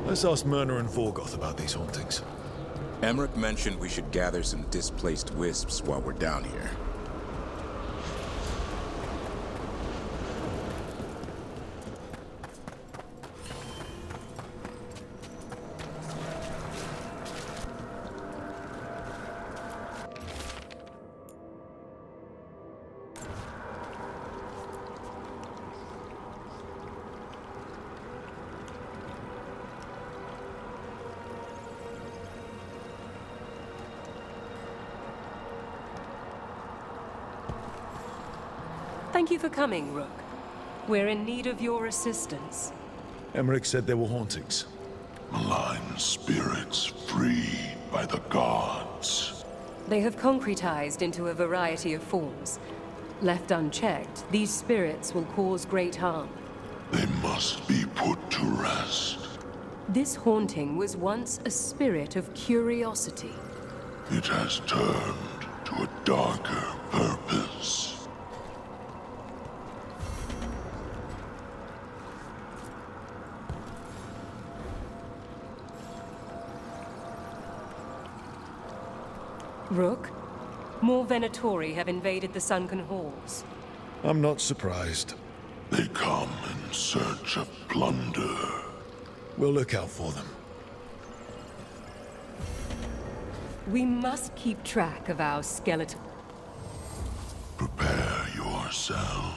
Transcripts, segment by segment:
Let's ask Myrna and Vorgoth about these hauntings. Emmerich mentioned we should gather some displaced wisps while we're down here. Thank you for coming, Rook. We're in need of your assistance. Emmerich said there were hauntings. Malign spirits freed by the gods. They have concretized into a variety of forms. Left unchecked, these spirits will cause great harm. They must be put to rest. This haunting was once a spirit of curiosity. It has turned to a darker purpose. Rook, more Venatori have invaded the sunken halls. I'm not surprised. They come in search of plunder. We'll look out for them. We must keep track of our skeleton. Prepare yourselves.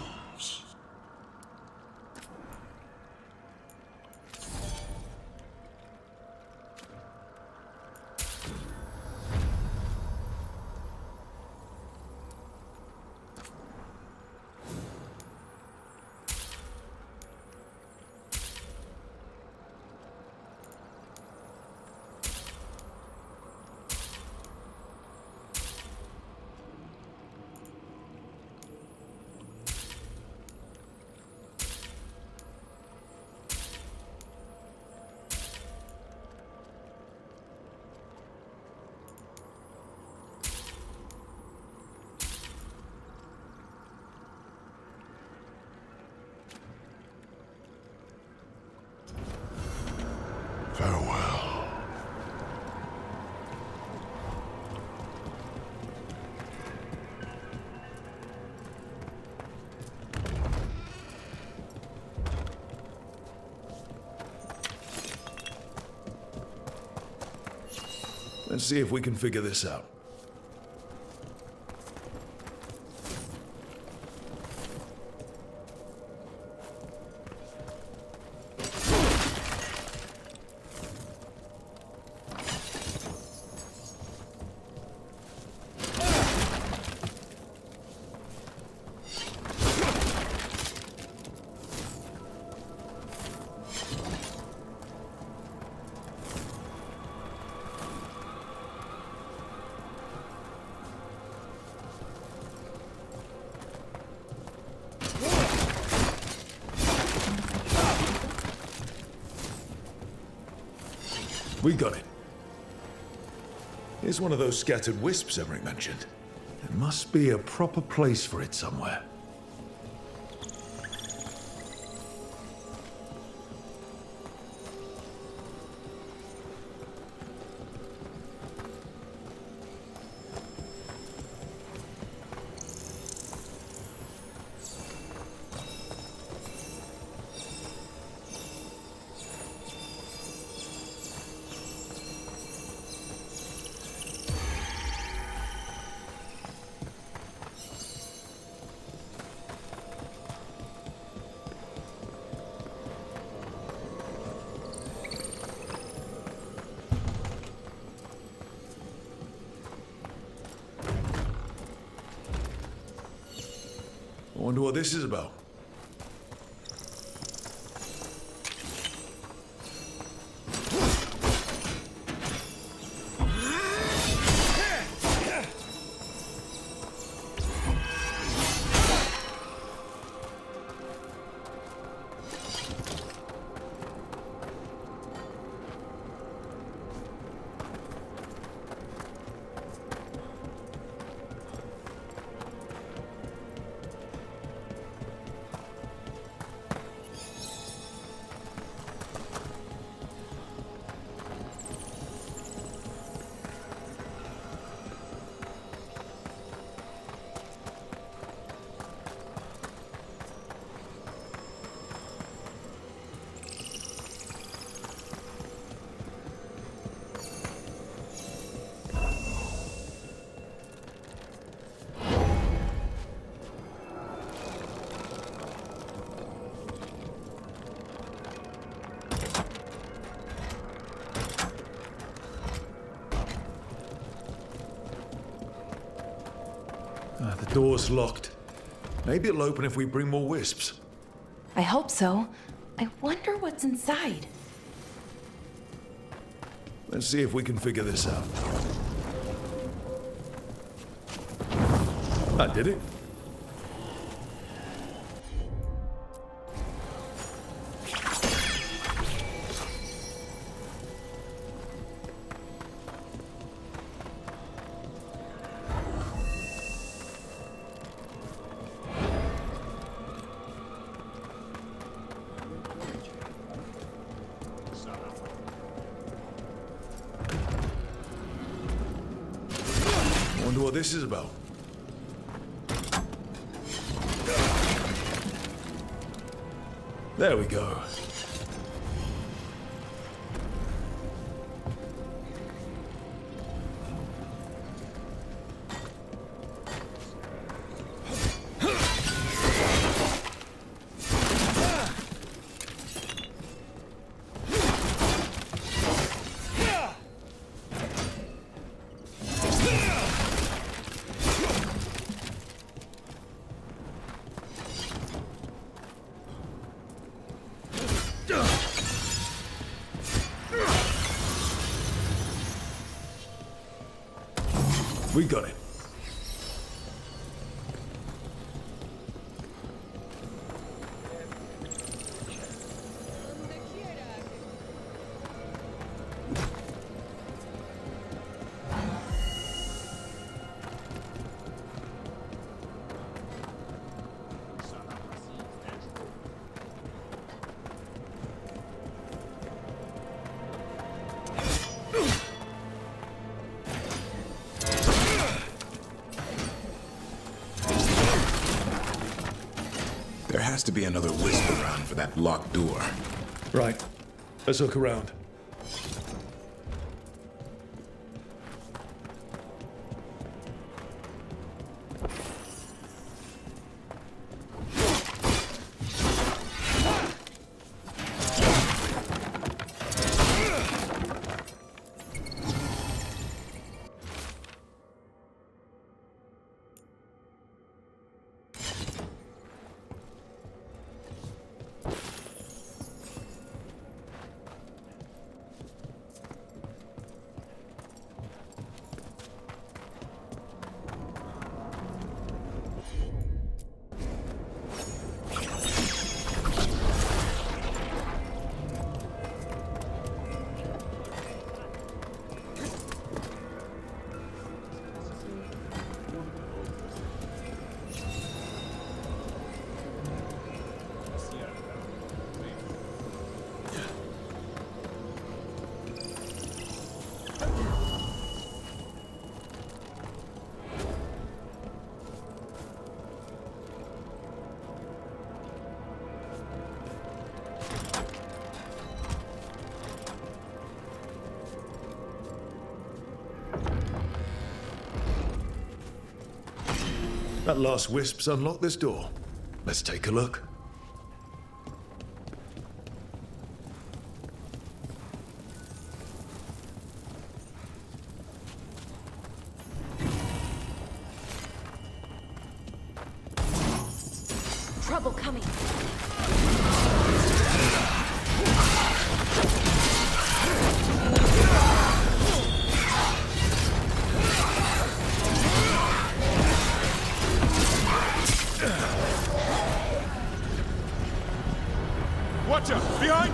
Farewell. Let's see if we can figure this out. We got it. Here's one of those scattered wisps Emmerich mentioned. There must be a proper place for it somewhere. I wonder what this is about. Door's locked. Maybe it'll open if we bring more wisps. I hope so. I wonder what's inside. Let's see if we can figure this out. That did it. Wonder what this is about. There we go. We got it. There has to be another wisp around for that locked door. Right. Let's look around. That last wisp's unlocked this door. Let's take a look. Trouble coming. Watch out! Behind!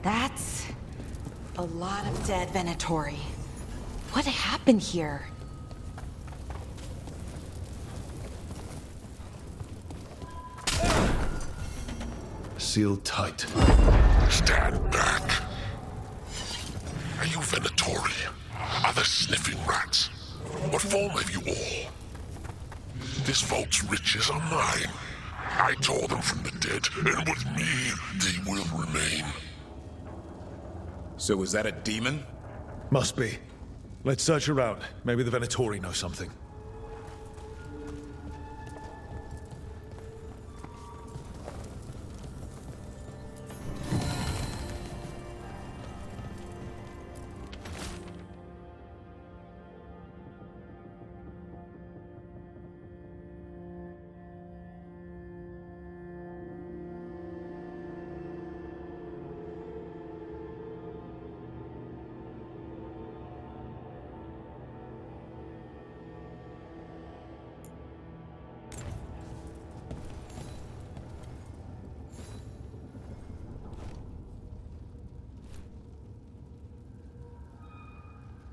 That's a lot of dead Venatori. What happened here? Sealed tight. Stand back. Are you Venatori? Are there sniffing rats? What form have you all? This vault's riches are mine. I tore them from the dead, and with me, they will remain. So is that a demon? Must be. Let's search around. Maybe the Venatori know something.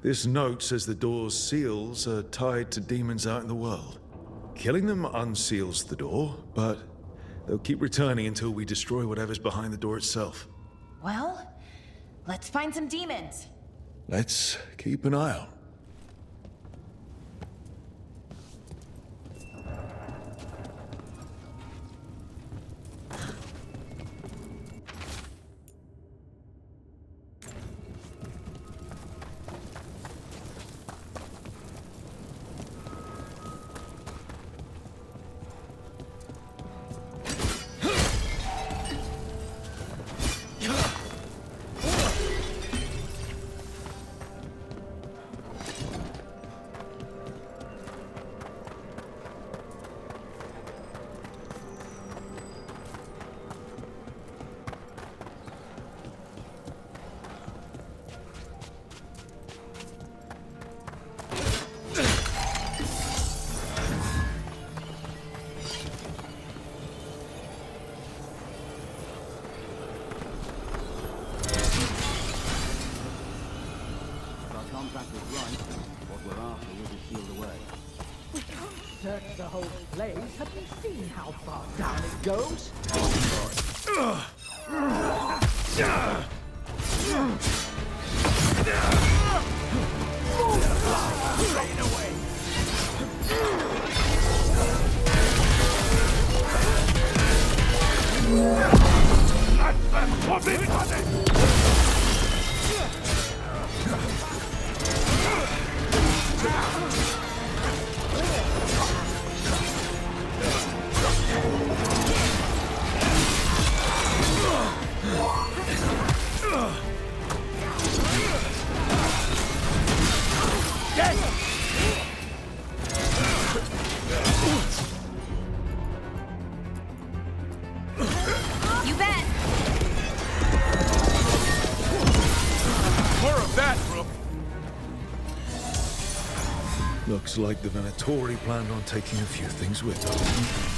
This note says the door's seals are tied to demons out in the world. Killing them unseals the door, but they'll keep returning until we destroy whatever's behind the door itself. Well, let's find some demons. Let's keep an eye out. Search the whole place. Have you seen how far down it goes? Rain away. You bet. More of that, Brooke. Looks like the Venatori planned on taking a few things with them.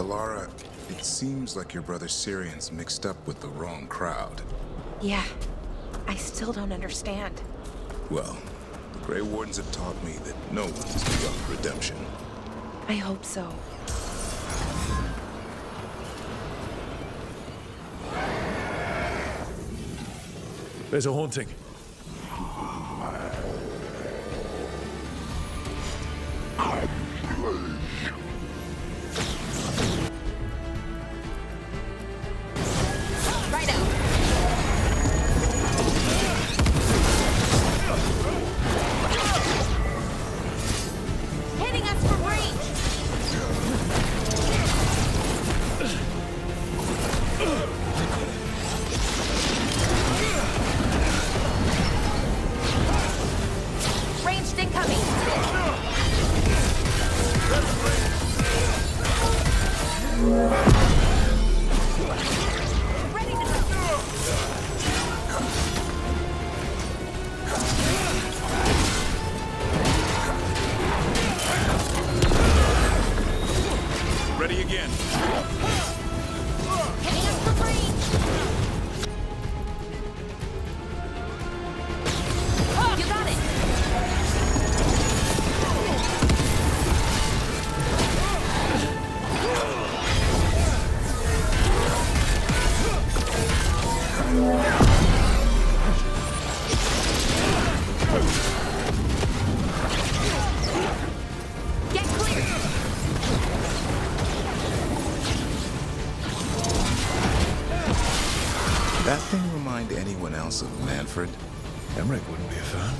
Valara, it seems like your brother Syrian's mixed up with the wrong crowd. Yeah, I still don't understand. Well, the Grey Wardens have taught me that no one is beyond redemption. I hope so. There's a haunting. Hitting us from range! Ranged incoming! Ready to go! Ready again. Hitting us from range! You got it! Get clear! That thing remind anyone else of Manfred? Emmerich wouldn't be a fan.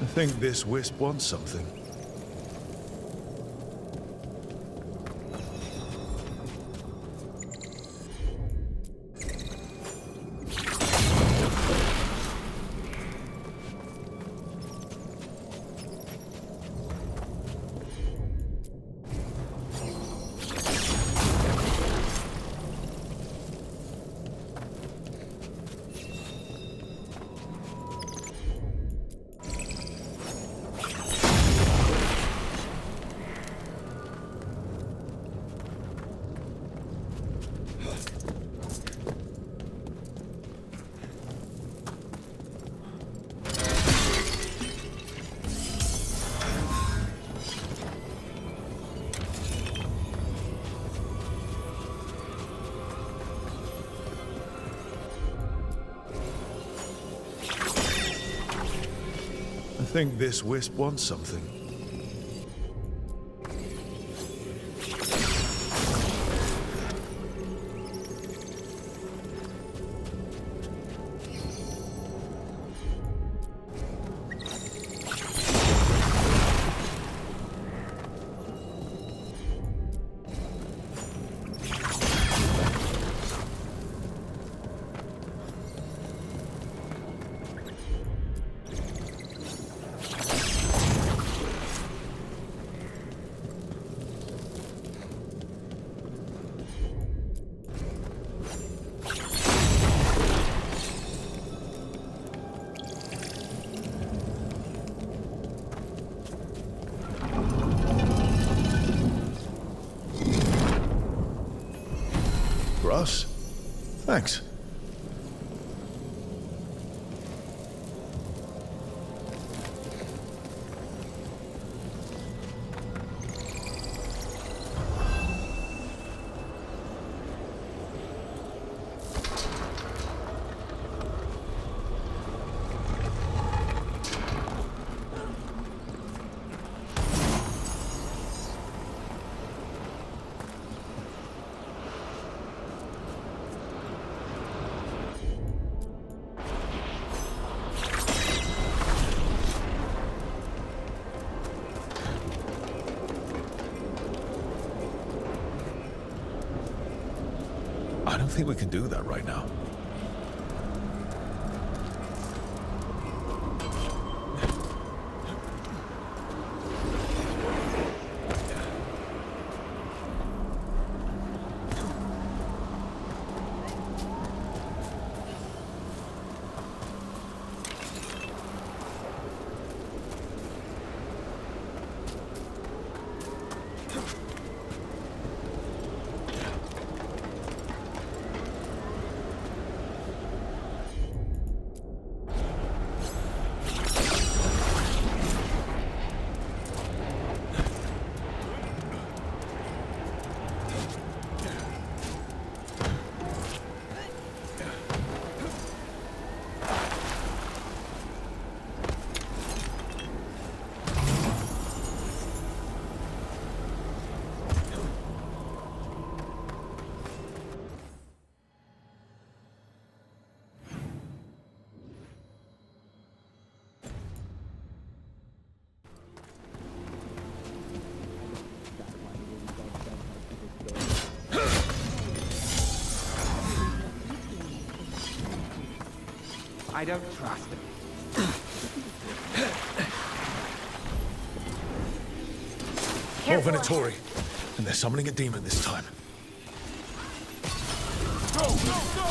I think this wisp wants something. I think this wisp wants something. Grass? Thanks. I don't think we can do that right now. I don't trust him. More Venatori. And they're summoning a demon this time. Go, go, go!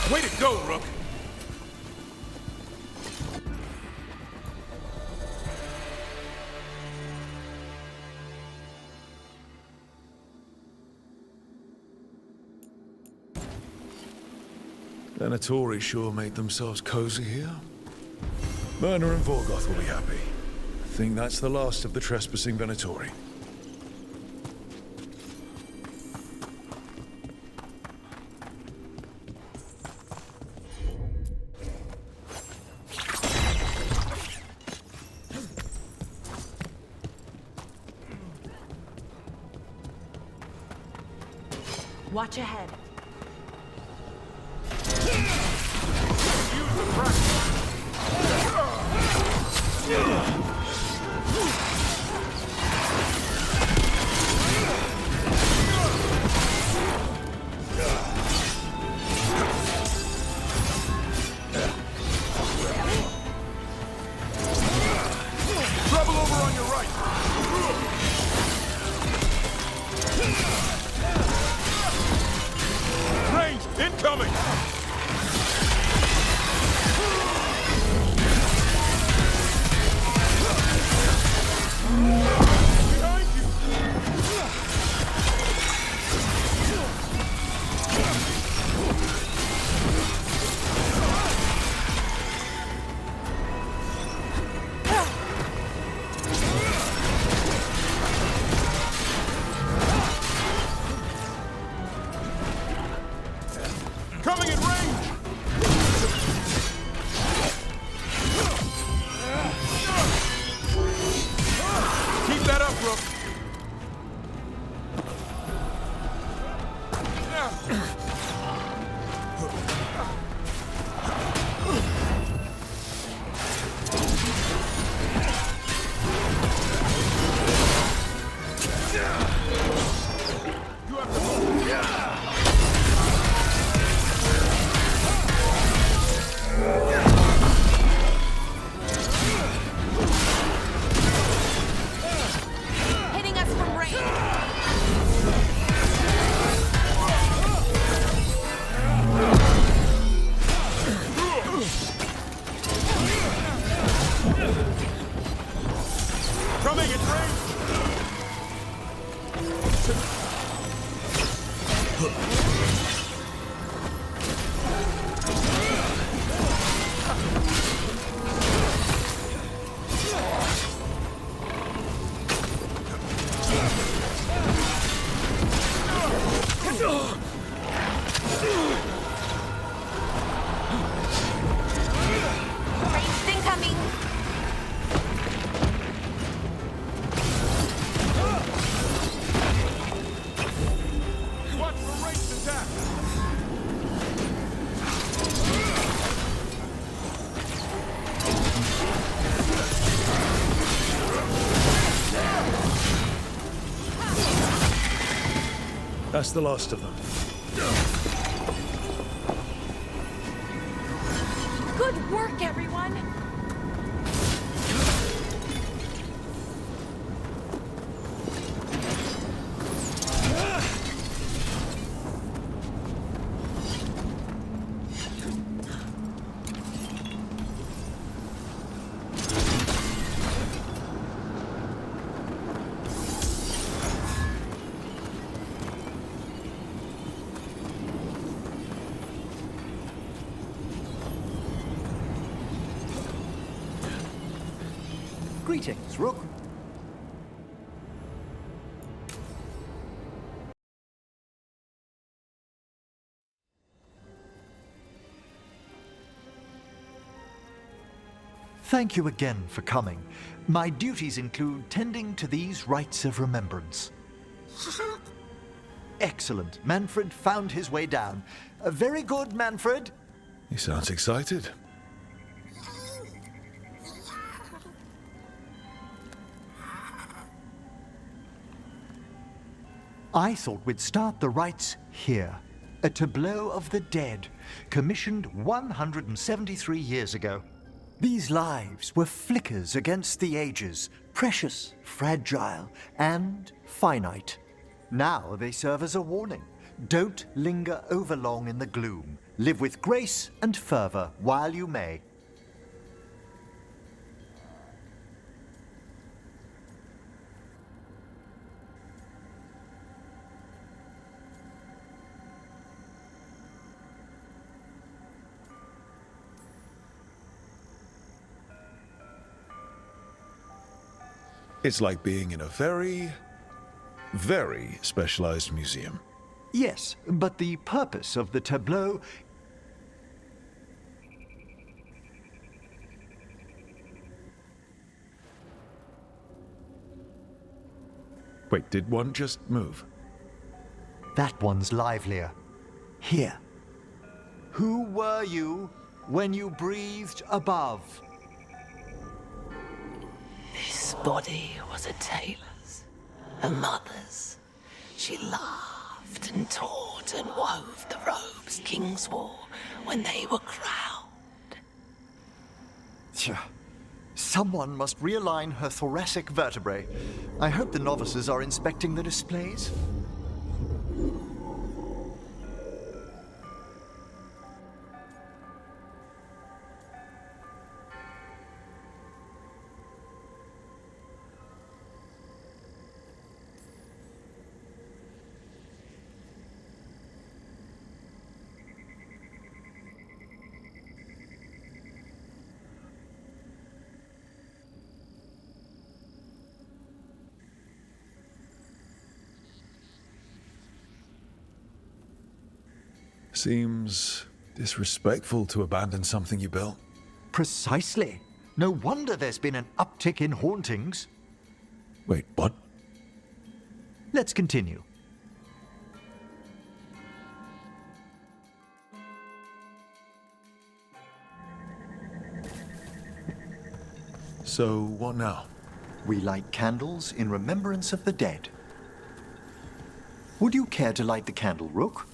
Way to go, Rook! Venatori sure made themselves cozy here. Myrna and Vorgoth will be happy. I think that's the last of the trespassing Venatori. Watch ahead. Trouble over on your right! Range incoming! Behind you! Coming in range! Keep that up, Rook! You have to move! Hitting us from range. Coming in range! Ranged incoming. Watch for ranged attack! That's the last of them. Good work, everyone. Greetings, Rook. Thank you again for coming. My duties include tending to these rites of remembrance. Excellent. Manfred found his way down. Very good, Manfred. He sounds excited. I thought we'd start the rites here. A tableau of the dead, commissioned 173 years ago. These lives were flickers against the ages, precious, fragile, and finite. Now they serve as a warning. Don't linger overlong in the gloom. Live with grace and fervor while you may. It's like being in a very, very specialized museum. Yes, but the purpose of the tableau... Wait, did one just move? That one's livelier. Here. Who were you when you breathed above? This body was a tailor's, a mother's. She laughed and taught and wove the robes kings wore when they were crowned. Tja. Someone must realign her thoracic vertebrae. I hope the novices are inspecting the displays. Seems disrespectful to abandon something you built. Precisely. No wonder there's been an uptick in hauntings. Wait, what? Let's continue. So, what now? We light candles in remembrance of the dead. Would you care to light the candle, Rook?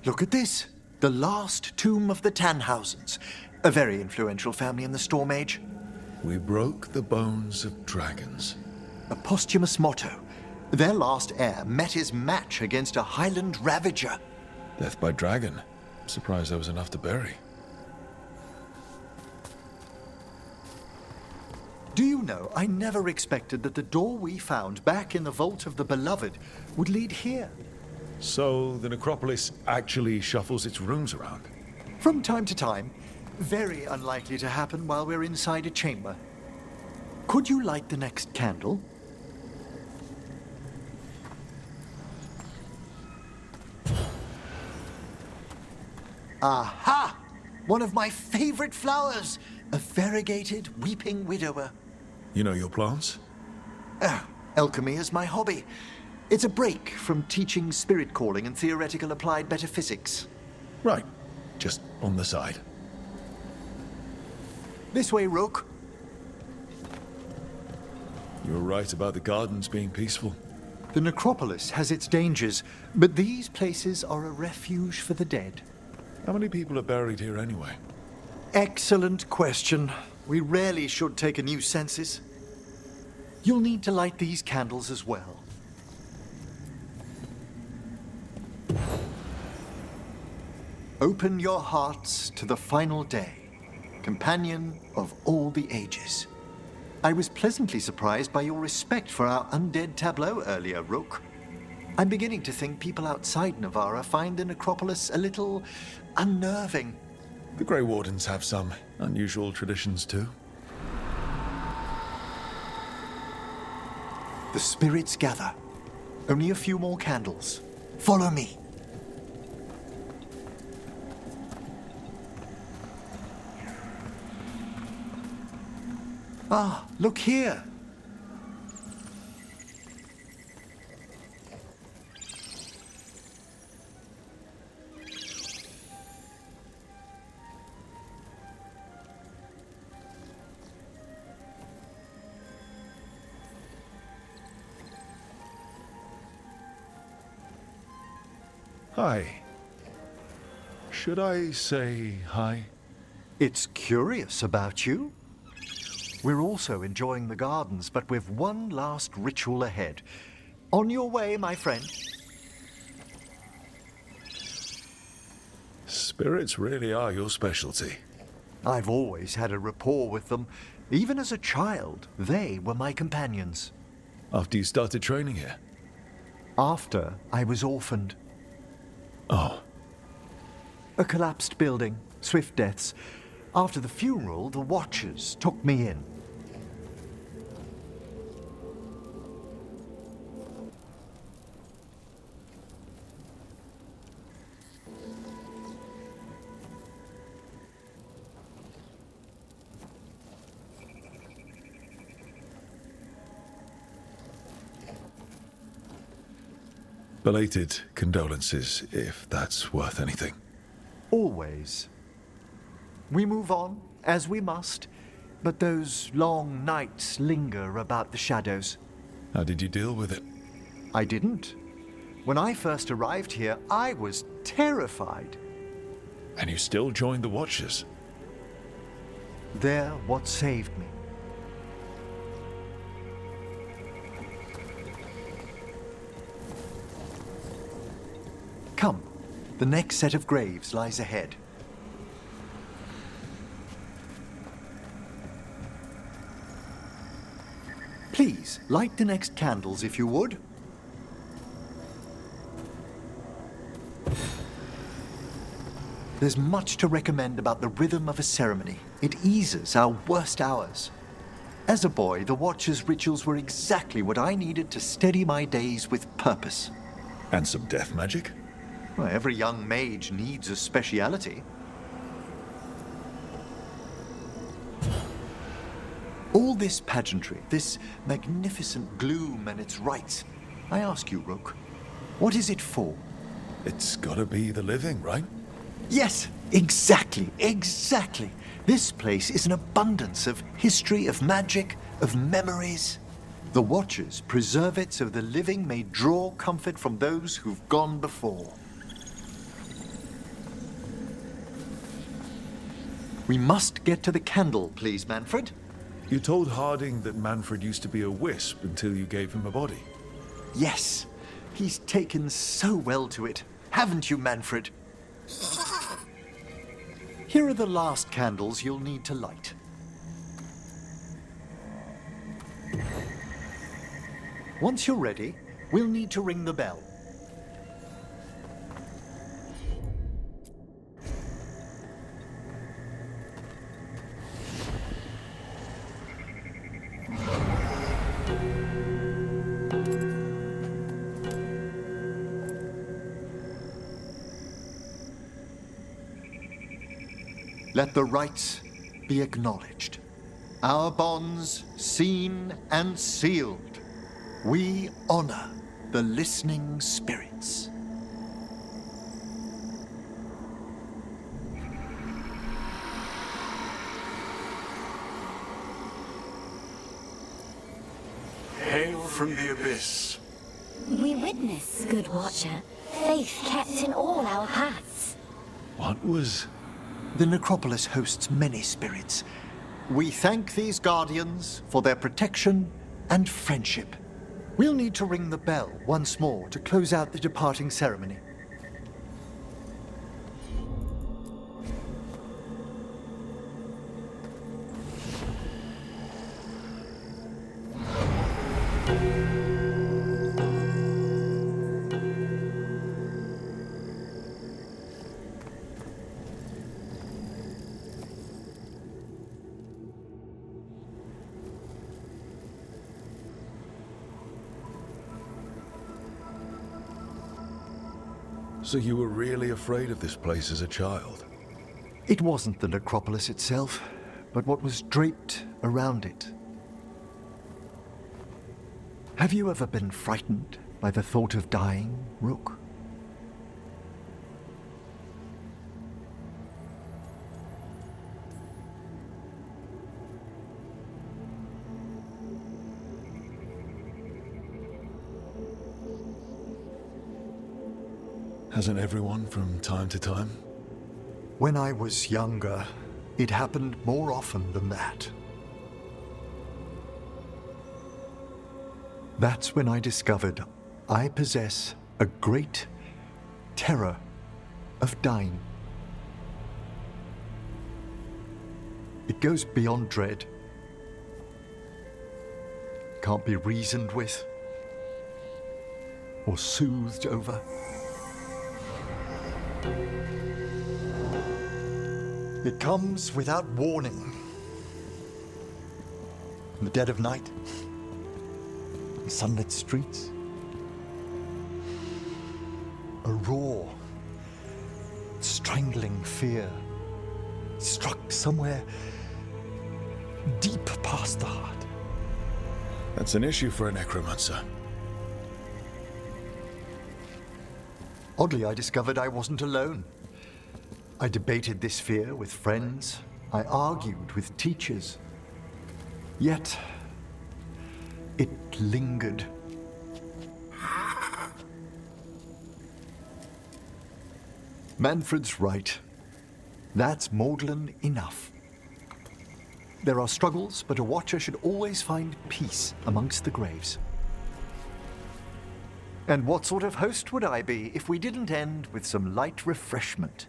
Look at this. The last tomb of the Tannhausens. A very influential family in the Storm Age. We broke the bones of dragons. A posthumous motto. Their last heir met his match against a Highland Ravager. Death by dragon. Surprised there was enough to bury. Do you know, I never expected that the door we found back in the Vault of the Beloved would lead here. So, the necropolis actually shuffles its rooms around? From time to time. Very unlikely to happen while we're inside a chamber. Could you light the next candle? Aha! One of my favorite flowers! A variegated weeping widower. You know your plants? Alchemy is my hobby. It's a break from teaching spirit calling and theoretical applied metaphysics. Right. Just on the side. This way, Rook. You were right about the gardens being peaceful. The necropolis has its dangers, but these places are a refuge for the dead. How many people are buried here anyway? Excellent question. We rarely should take a new census. You'll need to light these candles as well. Open your hearts to the final day, companion of all the ages. I was pleasantly surprised by your respect for our undead tableau earlier, Rook. I'm beginning to think people outside Navarra find the necropolis a little unnerving. The Grey Wardens have some unusual traditions too. The spirits gather. Only a few more candles. Follow me. Ah, look here. Hi. Should I say hi? It's curious about you. We're also enjoying the gardens, but with one last ritual ahead. On your way, my friend. Spirits really are your specialty. I've always had a rapport with them. Even as a child, they were my companions. After you started training here? After I was orphaned. Oh. A collapsed building, swift deaths. After the funeral, the Watchers took me in. Belated condolences, if that's worth anything. Always. We move on, as we must, but those long nights linger about the shadows. How did you deal with it? I didn't. When I first arrived here, I was terrified. And you still joined the Watchers? They're what saved me. Come, the next set of graves lies ahead. Please, light the next candles if you would. There's much to recommend about the rhythm of a ceremony. It eases our worst hours. As a boy, the Watcher's rituals were exactly what I needed to steady my days with purpose. And some death magic? Well, every young mage needs a speciality. All this pageantry, this magnificent gloom and its rites. I ask you, Rook, what is it for? It's gotta be the living, right? Yes, exactly. This place is an abundance of history, of magic, of memories. The Watchers preserve it so the living may draw comfort from those who've gone before. We must get to the candle, please, Manfred. You told Harding that Manfred used to be a wisp until you gave him a body. Yes, he's taken so well to it. Haven't you, Manfred? Here are the last candles you'll need to light. Once you're ready, we'll need to ring the bell. Let the rites be acknowledged. Our bonds seen and sealed. We honor the listening spirits. Hail from the abyss. We witness, good Watcher, faith kept in all our paths. What was... The necropolis hosts many spirits. We thank these guardians for their protection and friendship. We'll need to ring the bell once more to close out the departing ceremony. So you were really afraid of this place as a child? It wasn't the necropolis itself, but what was draped around it. Have you ever been frightened by the thought of dying, Rook? Hasn't everyone from time to time? When I was younger, it happened more often than that. That's when I discovered I possess a great terror of dying. It goes beyond dread. Can't be reasoned with or soothed over. It comes without warning. In the dead of night, in sunlit streets, a raw, strangling fear struck somewhere deep past the heart. That's an issue for a necromancer. Oddly, I discovered I wasn't alone. I debated this fear with friends. I argued with teachers. Yet, it lingered. Manfred's right. That's maudlin enough. There are struggles, but a watcher should always find peace amongst the graves. And what sort of host would I be if we didn't end with some light refreshment?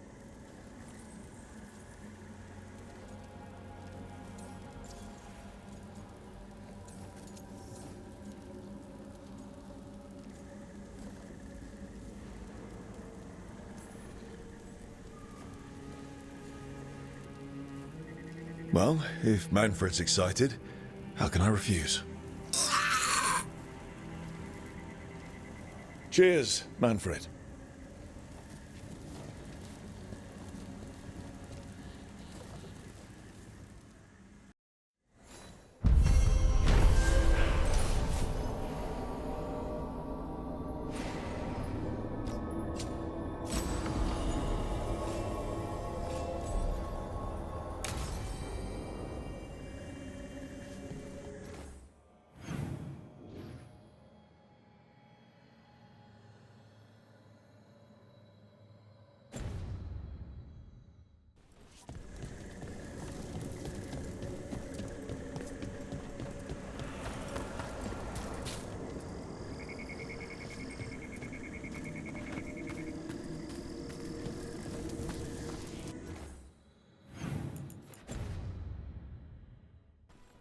Well, if Manfred's excited, how can I refuse? Cheers, Manfred.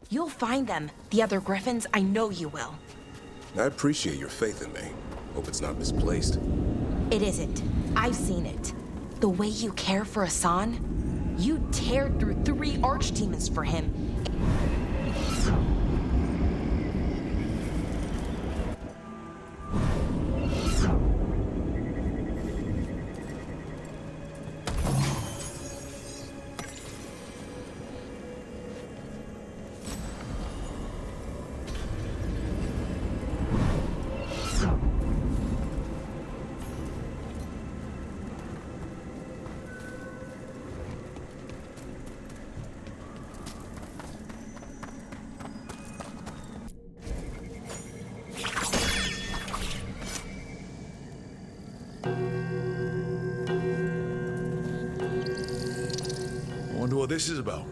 You'll find them. The other griffins, I know you will. I appreciate your faith in me. Hope it's not misplaced. It isn't. I've seen it. The way you care for Hassan, you teared through 3 archdemons for him. I wonder what this is about.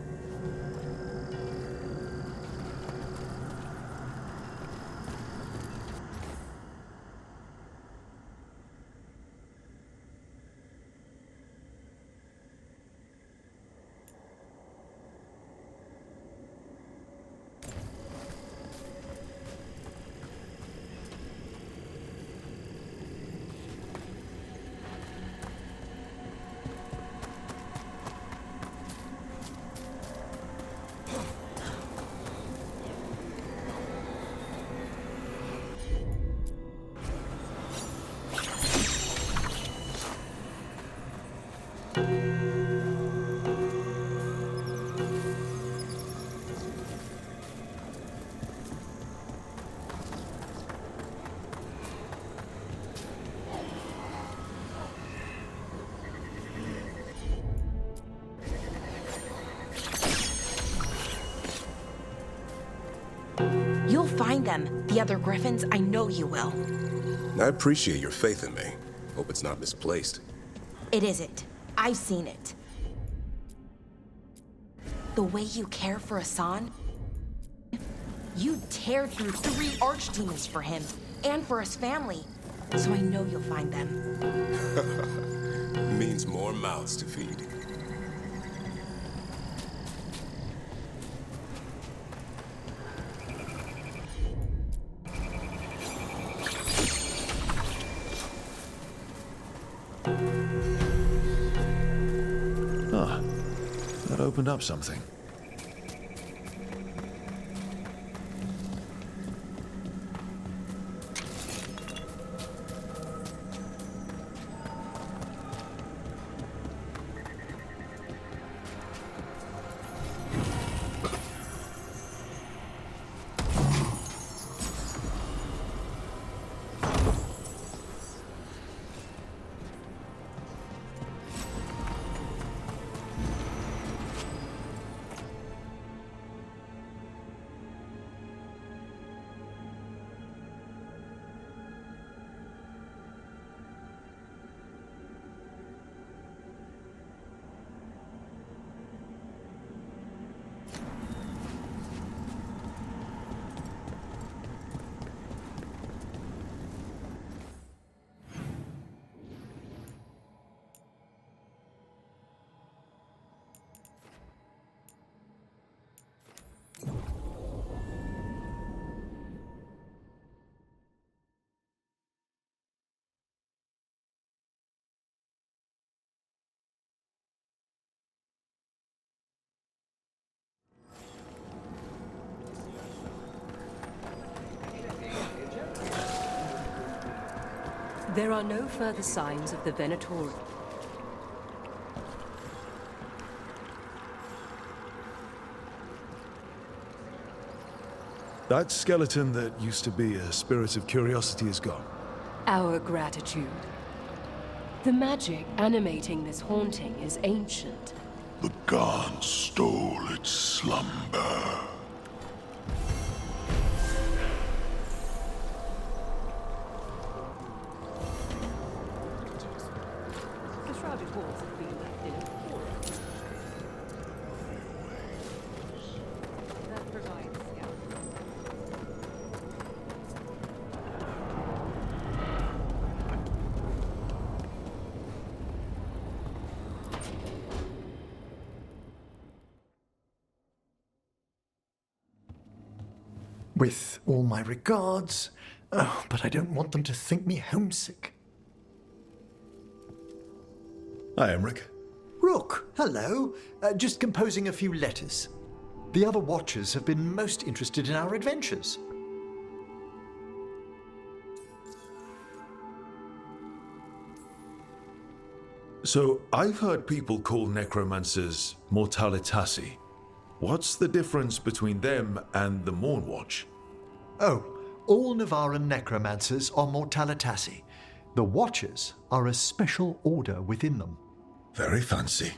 You'll find them, the other griffins. I know you will. I appreciate your faith in me. Hope it's not misplaced. It isn't. I've seen it. The way you care for Hassan, you tear through 3 archdemons for him and for his family. So I know you'll find them. Means more mouths to feed. Ah, that opened up something. There are no further signs of the Venatori. That skeleton that used to be a spirit of curiosity is gone. Our gratitude. The magic animating this haunting is ancient. The god stole its slumber. The shrouded halls have been left in a forest. That provides scout. With all my regards, but I don't want them to think me homesick. Hi, Emmerich. Rook, hello. Just composing a few letters. The other Watchers have been most interested in our adventures. So, I've heard people call necromancers mortalitasi. What's the difference between them and the Mornwatch? Oh, all Navaran necromancers are mortalitasi. The Watchers are a special order within them. Very fancy.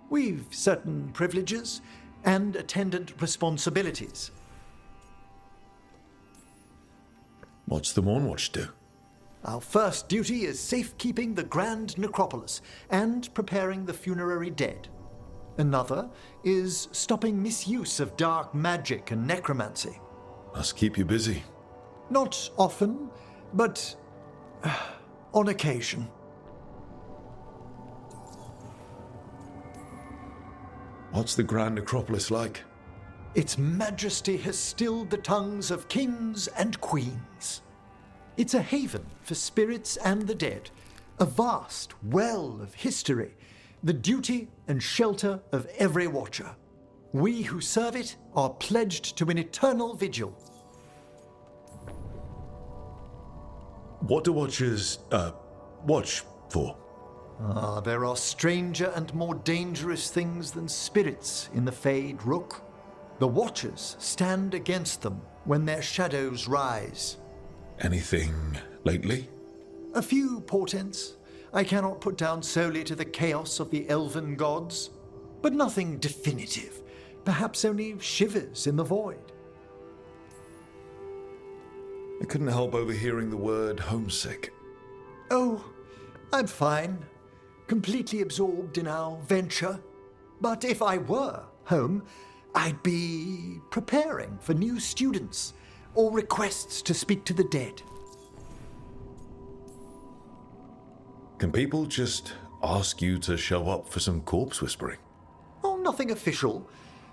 We've certain privileges and attendant responsibilities. What's the Mornwatch do? Our first duty is safekeeping the Grand Necropolis and preparing the funerary dead. Another is stopping misuse of dark magic and necromancy. Must keep you busy. Not often, but on occasion. What's the Grand Necropolis like? Its majesty has stilled the tongues of kings and queens. It's a haven for spirits and the dead, a vast well of history, the duty and shelter of every Watcher. We who serve it are pledged to an eternal vigil. What do Watchers, watch for? Ah, there are stranger and more dangerous things than spirits in the Fade, Rook. The Watchers stand against them when their shadows rise. Anything lately? A few portents I cannot put down solely to the chaos of the elven gods, but nothing definitive. Perhaps only shivers in the void. I couldn't help overhearing the word homesick. Oh, I'm fine. Completely absorbed in our venture. But if I were home, I'd be preparing for new students or requests to speak to the dead. Can people just ask you to show up for some corpse whispering? Oh, nothing official.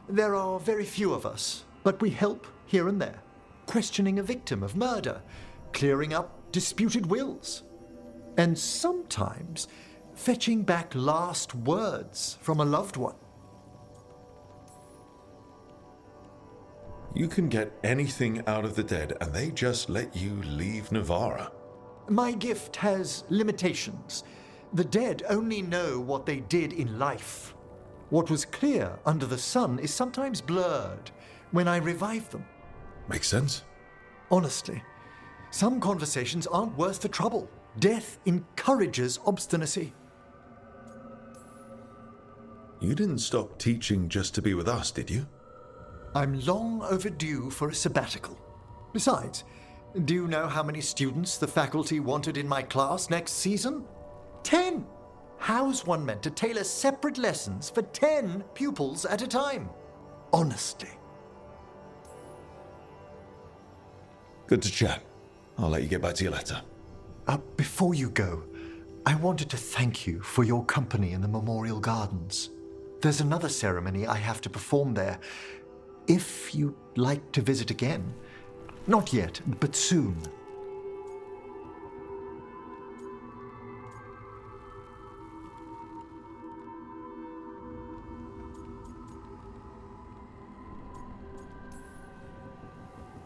There are very few of us, but we help here and there. Questioning a victim of murder, clearing up disputed wills, and sometimes fetching back last words from a loved one. You can get anything out of the dead, and they just let you leave Navarra. My gift has limitations. The dead only know what they did in life. What was clear under the sun is sometimes blurred when I revive them. Makes sense. Honestly, some conversations aren't worth the trouble. Death encourages obstinacy. You didn't stop teaching just to be with us, did you? I'm long overdue for a sabbatical. Besides, do you know how many students the faculty wanted in my class next season? 10! How's one meant to tailor separate lessons for 10 pupils at a time? Honestly. Good to chat. I'll let you get back to your letter. Before you go, I wanted to thank you for your company in the Memorial Gardens. There's another ceremony I have to perform there. If you'd like to visit again. Not yet, but soon.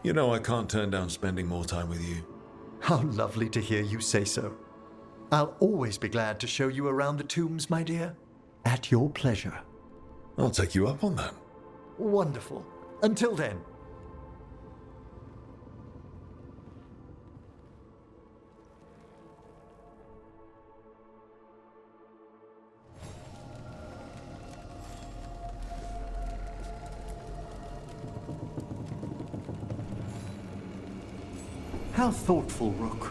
You know I can't turn down spending more time with you. How lovely to hear you say so. I'll always be glad to show you around the tombs, my dear. At your pleasure. I'll take you up on that. Wonderful. Until then. How thoughtful, Rook.